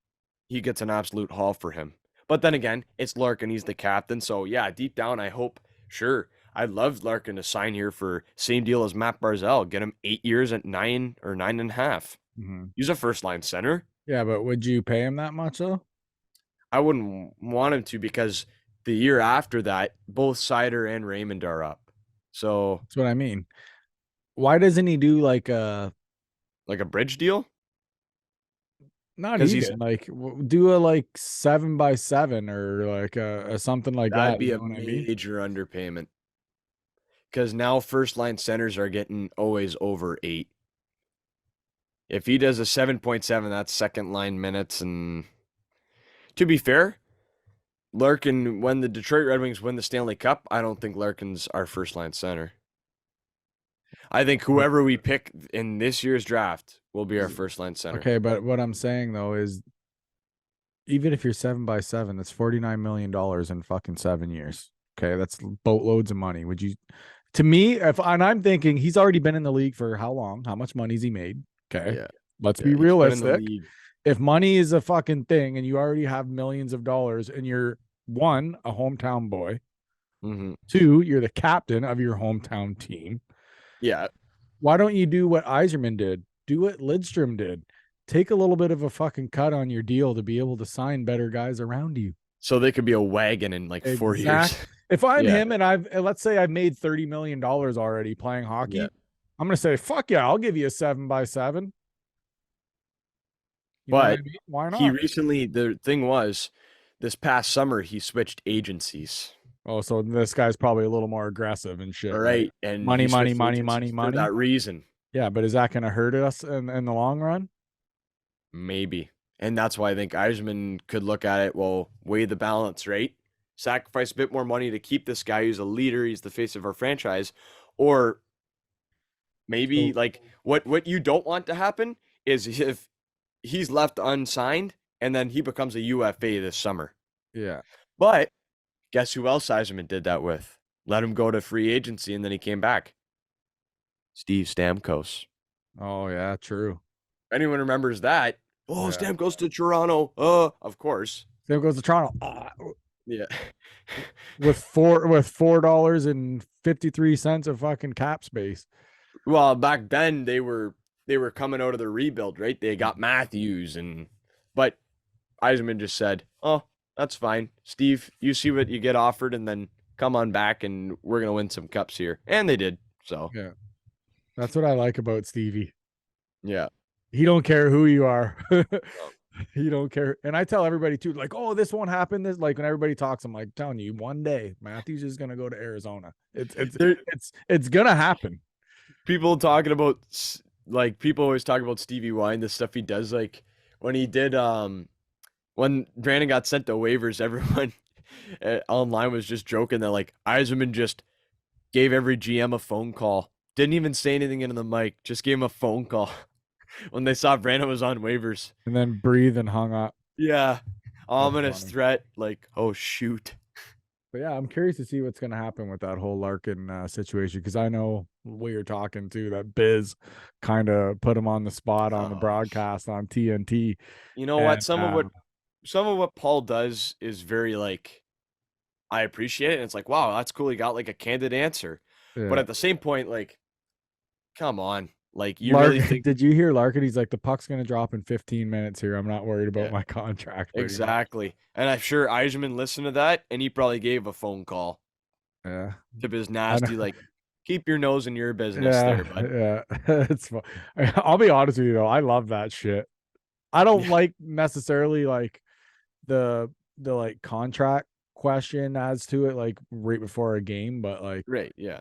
He gets an absolute haul for him. But then again, it's Larkin. He's the captain. So, yeah, deep down, I hope, sure, I'd love Larkin to sign here for same deal as Matt Barzal. Get him 8 years at 9 or 9.5. He's a first-line center. Yeah, but would you pay him that much, though? I wouldn't want him to, because the year after that, both Sider and Raymond are up. So that's what I mean. Why doesn't he do like a bridge deal? Not even like do a like 7x7 or like a something like that. That'd be a major underpayment. Because now first line centers are getting always over 8. If he does a 7.7, that's second line minutes. And to be fair, Larkin, when the Detroit Red Wings win the Stanley Cup, I don't think Larkin's our first line center. I think whoever we pick in this year's draft will be our first line center. Okay, but what I'm saying though is, even if you're 7x7, that's $49 million in fucking 7 years. Okay, that's boatloads of money. Would you? To me, I'm thinking he's already been in the league for how long? How much money's he made? Okay, let's be realistic. If money is a fucking thing and you already have millions of dollars and you're a hometown boy, Mm-hmm. Two, you're the captain of your hometown team. Yeah. Why don't you do what Yzerman did? Do what Lidstrom did. Take a little bit of a fucking cut on your deal to be able to sign better guys around you. So they could be a wagon in like 4 years. Exact. If I'm Yeah. him and let's say I've made $30 million already playing Yeah. hockey, I'm gonna say, fuck yeah, I'll give you a 7x7. You know what I But mean? Why he not? recently, the thing was, this past summer, he switched agencies. Oh, so this guy's probably a little more aggressive and All shit, right? right. And Money, he money, switched money, money, agencies for money. that reason. Yeah, but is that going to hurt us in the long run? Maybe. And that's why I think Eisman could look at it, well, weigh the balance, right? Sacrifice a bit more money to keep this guy who's a leader, he's the face of our franchise. Or maybe So like what you don't want to happen is if he's left unsigned and then he becomes a UFA this summer. yeah. But guess who else Eisman did that with? Let him go to free agency and then he came back. Steve Stamkos. Oh yeah, true. Anyone remembers that? Oh, Yeah. Stamkos to Toronto. Of course. Same goes to Toronto. Yeah. With $4.53 of fucking cap space. Well, back then they were coming out of the rebuild, right? They got Matthews but Eisman just said, "Oh, that's fine. Steve, you see what you get offered and then come on back and we're going to win some cups here." And they did. So, Yeah. That's what I like about Stevie. yeah. He don't care who you are. No. He don't care. And I tell everybody too, like, oh, this won't happen. This like when everybody talks, I'm like telling you, one day Matthews is gonna go to Arizona. There It's gonna happen. people talking about like people always talk about Stevie Wine, the stuff he does like when he did when Brandon got sent to waivers, everyone online was just joking that like Eiserman just gave every GM a phone call. Didn't even say anything into the mic, just gave him a phone call when they saw Brandon was on waivers. And then breathe and hung up. Yeah. That's Ominous funny. threat, like, oh shoot. But yeah, I'm curious to see what's gonna happen with that whole Larkin situation because I know we were talking too that Biz kind of put him on the spot on the Oh, broadcast on TNT. you know what? And Some of what Paul does is very like I appreciate it. And it's like, wow, that's cool. He got like a candid answer. But yeah. at the same point, like, come on. Like, you really Larkin, think, did you hear Larkin? He's like, the puck's gonna drop in 15 minutes here. I'm not worried about yeah, my contract pretty much. exactly. And I'm sure Eiserman listened to that and he probably gave a phone call Yeah. to his I know. nasty, like, keep your nose in your business Yeah, there, bud. yeah. It's fun. I'll be honest with you though. I love that shit. I don't Yeah, like necessarily like the like contract question as to it like right before a game, but like right. Yeah.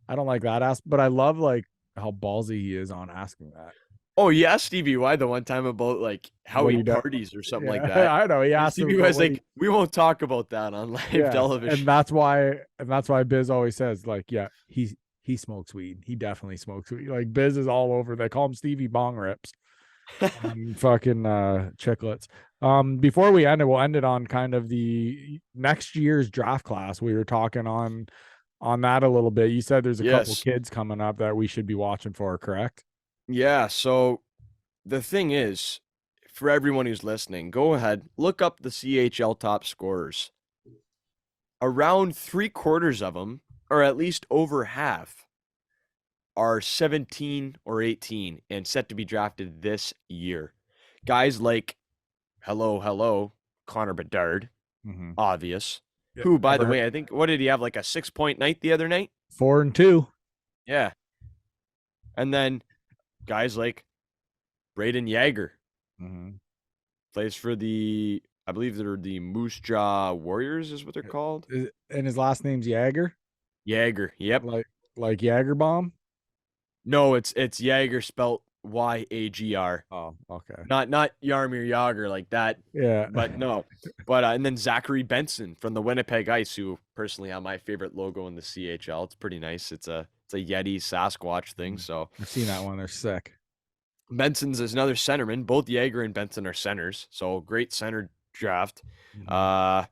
I don't like that ask, but I love like how ballsy he is on asking that. Oh, yeah, Stevie Y the one time about like how What he he does. parties or something like Yeah, that. I know. He And asked him Stevie about Y's what he like, we won't talk about that on live yeah, and television. that's why Biz always says like, yeah, he smokes weed. He definitely smokes weed. Like Biz is all over. They call him Stevie Bong Rips. Fucking chicklets. Before we end it, we'll end it on kind of the next year's draft class. We were talking on that a little bit. You said there's a couple Yes. kids coming up that we should be watching for, correct? Yeah. So the thing is, for everyone who's listening, go ahead, look up the CHL top scorers. Around three-quarters of them, or at least over half, are 17 or 18 and set to be drafted this year. Guys like, hello, Connor Bedard, Mm-hmm. obvious. Yeah, Who, by the way, I think, what did he have, like a 6-point night the other night? 4-2. Yeah. And then guys like Braden Yager Mm-hmm. plays for I believe they're the Moose Jaw Warriors, is what they're called. And his last name's Jagger, Yager, yep. like Jagger bomb. No, it's Yager spelt Yagr. Oh, okay. Not Yarmir Yager like that, Yeah. but no. But and then Zachary Benson from the Winnipeg Ice, who personally have my favorite logo in the CHL. It's pretty nice. It's a Yeti Sasquatch thing. So I've seen that one. They're sick. Benson's is another centerman. Both Yager and Benson are centers. So great center draft. Mm-hmm.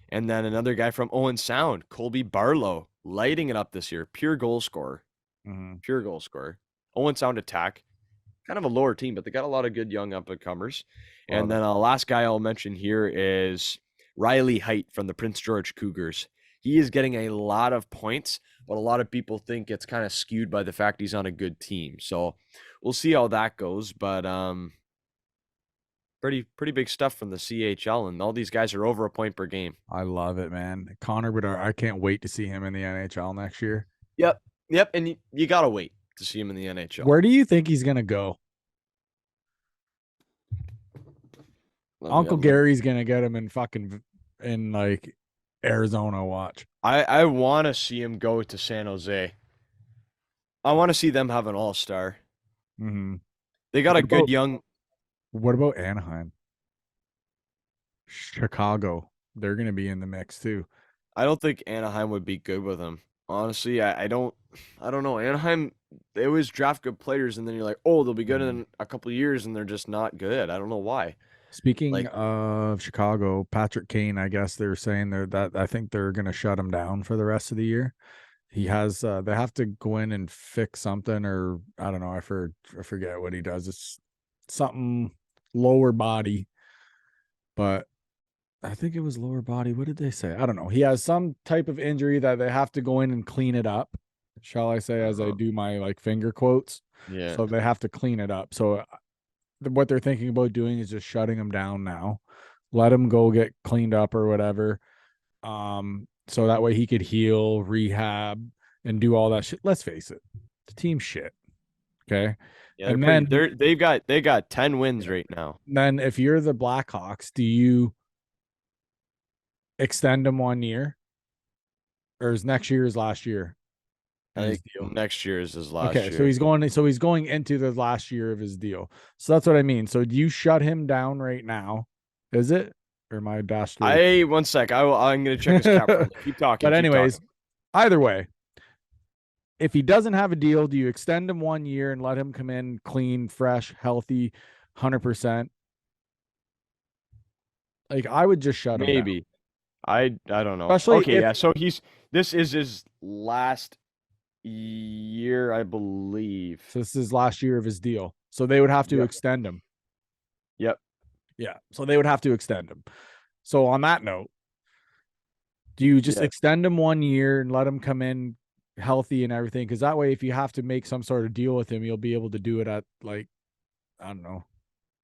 And then another guy from Owen Sound, Colby Barlow, lighting it up this year. Pure goal scorer. Mm-hmm. Pure goal scorer. Owen Sound attack. Kind of a lower team, but they got a lot of good young up-and-comers. And then last guy I'll mention here is Riley Height from the Prince George Cougars. he is getting a lot of points, but a lot of people think it's kind of skewed by the fact he's on a good team. So we'll see how that goes. But pretty big stuff from the CHL, and all these guys are over a point per game. I love it, man. Connor Bedard, I can't wait to see him in the NHL next year. Yep, yep, and you gotta wait to see him in the NHL. Where do you think he's gonna go? Uncle Gary's gonna get him in fucking in like Arizona. Watch. I want to see him go to San Jose. I want to see them have an all-star. Mm-hmm. They got a good young. What about Anaheim? Chicago. They're gonna be in the mix too. I don't think Anaheim would be good with him. Honestly, I don't know. Anaheim, they always draft good players, and then you're like, oh, they'll be good in a couple of years, and they're just not good. I don't know why. Speaking Like, of Chicago, Patrick Kane, I guess they're saying that I think they're gonna shut him down for the rest of the year. He has they have to go in and fix something, or I don't know, I forget what he does. It's something lower body, but I think it was lower body. What did they say? I don't know. He has some type of injury that they have to go in and clean it up, shall I say, as I do my like finger quotes. yeah, So they have to clean it up. So what they're thinking about doing is just shutting him down now. Let him go get cleaned up or whatever. So that way he could heal, rehab, and do all that shit. Let's face it, the team's shit. Okay. yeah, And then they got 10 wins right now. then if you're the Blackhawks, do you extend him 1 year? Or is next year his last year? I think next year is his last Okay, year. so he's going into the last year of his deal. So that's what I mean. So do you shut him down right now? Is it? Or my dastardly? One sec. I'm gonna check his cap friendly. Keep talking. But Keep anyways, talking. either way, if he doesn't have a deal, do you extend him 1 year and let him come in clean, fresh, healthy, 100%? Like I would just shut him down. Maybe. I don't know. Especially Okay, if yeah. So this is his last year, I believe. so this is his last year of his deal. So they would have to Yep. extend him. Yep. Yeah. So they would have to extend him. So on that note, do you just Yeah. extend him 1 year and let him come in healthy and everything? Because that way, if you have to make some sort of deal with him, you'll be able to do it at like, I don't know,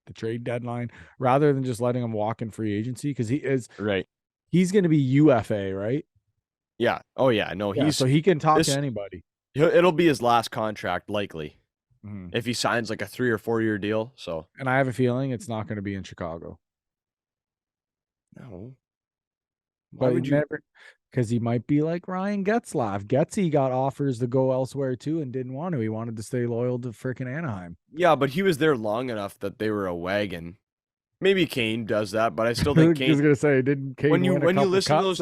the trade deadline rather than just letting him walk in free agency. Because Right. he's going to be UFA, right? Yeah. Oh yeah. No, Yeah. So he can talk to this anybody. it'll be his last contract likely Mhm. if he signs like a 3 or 4 year deal. So And I have a feeling it's not going to be in Chicago. no. Why But would you? never, because he might be like Ryan Getzlaff. Getzey got offers to go elsewhere too and didn't want to. He wanted to stay loyal to freaking Anaheim. Yeah, but he was there long enough that they were a wagon. Maybe Kane does that, but I still I think was Kane. gonna say, didn't Kane When you win a when you couple listen to cups?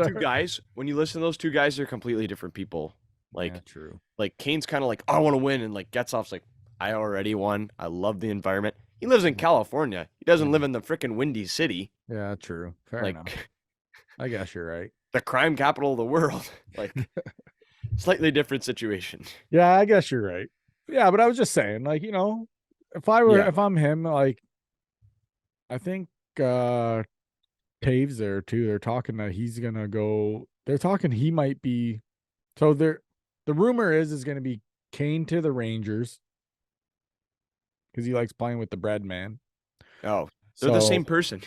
those two guys, they're completely different people. Yeah, Like true. like Kane's kind of like I want to win, and like Getzoff's like I already won. I love the environment. He lives in California. He doesn't live in the freaking Windy City, Yeah, true. Fair enough. like I guess you're right. the crime capital of the world. Like slightly different situation. Yeah, I guess you're right. Yeah, but I was just saying, like, Yeah. if I'm him, like, I think Taves there too. They're talking that he's gonna go. They're talking he might be. So the rumor is gonna be Kane to the Rangers because he likes playing with the bread man. Oh, they're the So same person.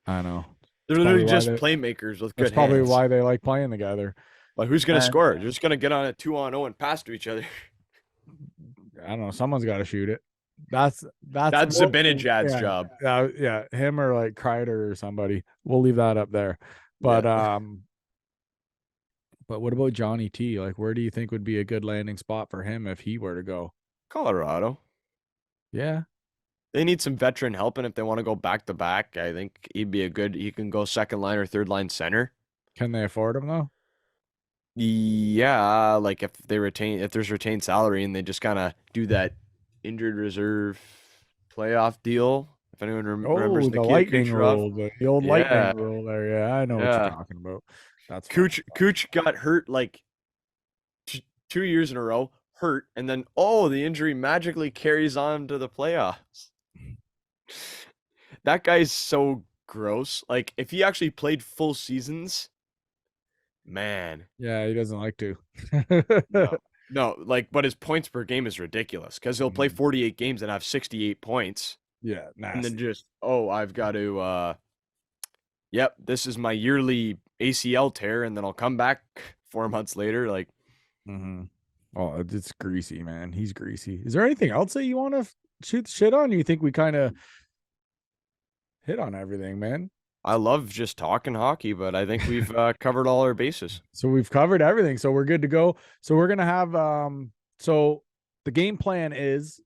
I know. They're That's probably literally why just playmakers with that's good probably hands. why they like playing together. But who's gonna And score? They're just gonna get on a 2-on-0 and pass to each other. I don't know. Someone's got to shoot it. That's That's Zibanejad's yeah, job. yeah. Him or like Kreider or somebody. We'll leave that up there. But Yeah. but what about Johnny T? Like, where do you think would be a good landing spot for him if he were to go? Colorado. Yeah, They need some veteran help, and if they want to go back to back, I think he can go second line or third line center. can they afford him though? Yeah, like if there's retained salary and they just kind of do that injured reserve playoff deal. If anyone remembers Oh, the Nikita lightning Kucherov. rule, the old lightning Yeah, rule there. Yeah, I know what you're yeah. talking about. That's fun. Cooch got hurt like 2 years in a row, hurt, and then the injury magically carries on to the playoffs. That guy's so gross. Like if he actually played full seasons, Man, Yeah, he doesn't like to. no. No, like, but his points per game is ridiculous because he'll play Mhm. 48 games and have 68 points. Yeah, And then nasty. just, oh, I've got to, yep, this is my yearly ACL tear. And then I'll come back 4 months later. Like, Mm-hmm. Oh, it's greasy, man. He's greasy. Is there anything else that you want to shoot the shit on? You think we kind of hit on everything, man? I love just talking hockey, but I think we've covered all our bases. So we've covered everything. So we're good to go. So we're gonna have so the game plan is,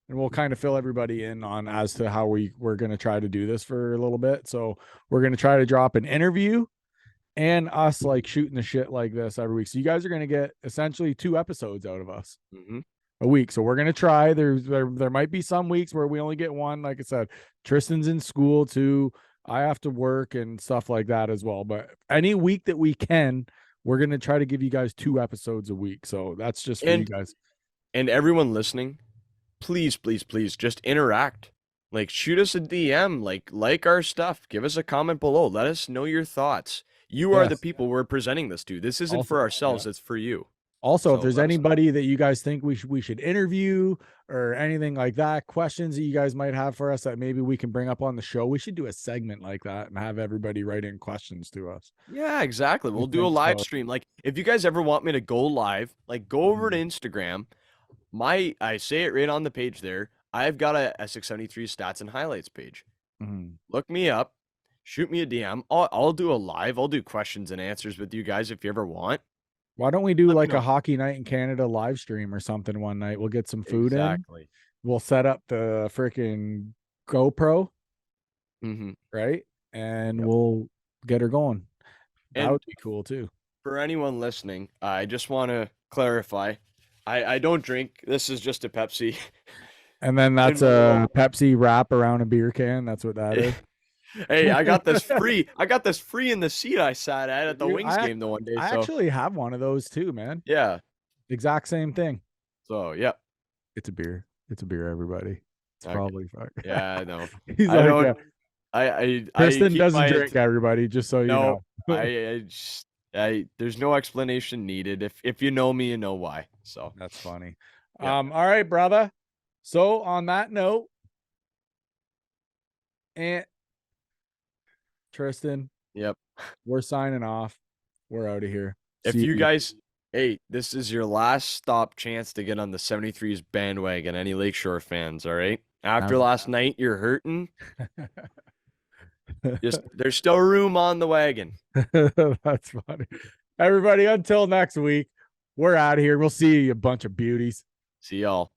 and we'll kind of fill everybody in on as to how we're gonna try to do this for a little bit. So we're gonna try to drop an interview and us like shooting the shit like this every week. So you guys are gonna get essentially 2 episodes out of us Mm-hmm. a week. So we're gonna try. There might be some weeks where we only get one. Like I said, Tristan's in school too. I have to work and stuff like that as well. But any week that we can, we're gonna try to give you guys 2 episodes a week. So that's just for you And guys. and everyone listening, please, please, please just interact. Like shoot us a DM, like our stuff. Give us a comment below. Let us know your thoughts. You are the Yes. people we're presenting this to. This isn't Also, for yeah. ourselves, it's for you. Also, if So there's let us know. anybody that you guys think we should interview or anything like that, questions that you guys might have for us that maybe we can bring up on the show, we should do a segment like that and have everybody write in questions to us. Yeah, exactly. I We'll do a think live so. stream. Like if you guys ever want me to go live, like go over to Mhm. Instagram. I say it right on the page there. I've got a 673 stats and highlights page. Mhm. Look me up, shoot me a DM. I'll do a live. I'll do questions and answers with you guys if you ever want. Why don't we do Let me like a know. hockey night in Canada live stream or something one night? We'll get some food in. Exactly. We'll set up the freaking GoPro, Mm-hmm. right? And Yep. we'll get her going. That And would be cool too. for anyone listening, I just want to clarify. I don't drink. This is just a Pepsi And then in that's my little. a Pepsi wrap around a beer can. That's what that is. Hey, I got this free. I got this free in the seat I sat at the You, Wings game the one day. I So actually have one of those too, man. yeah. Exact same thing. So yeah. It's a beer. It's a beer, everybody. It's Okay. probably fuck. Yeah, I know. He's I like, don't. yeah. I Tristan keep doesn't my drink, everybody, just so you no. know. I just there's no explanation needed. If you know me, you know why. So That's funny. yeah. All right, brother. So on that note, and Tristan, Yep. we're signing off. We're out of here. If See you you. guys, hey, this is your last stop chance to get on the 73's bandwagon. Any Lakeshore fans, all right? After last night, you're hurting. Just there's still room on the wagon. That's funny. Everybody, until next week, we're out of here. We'll see you, a bunch of beauties. See y'all.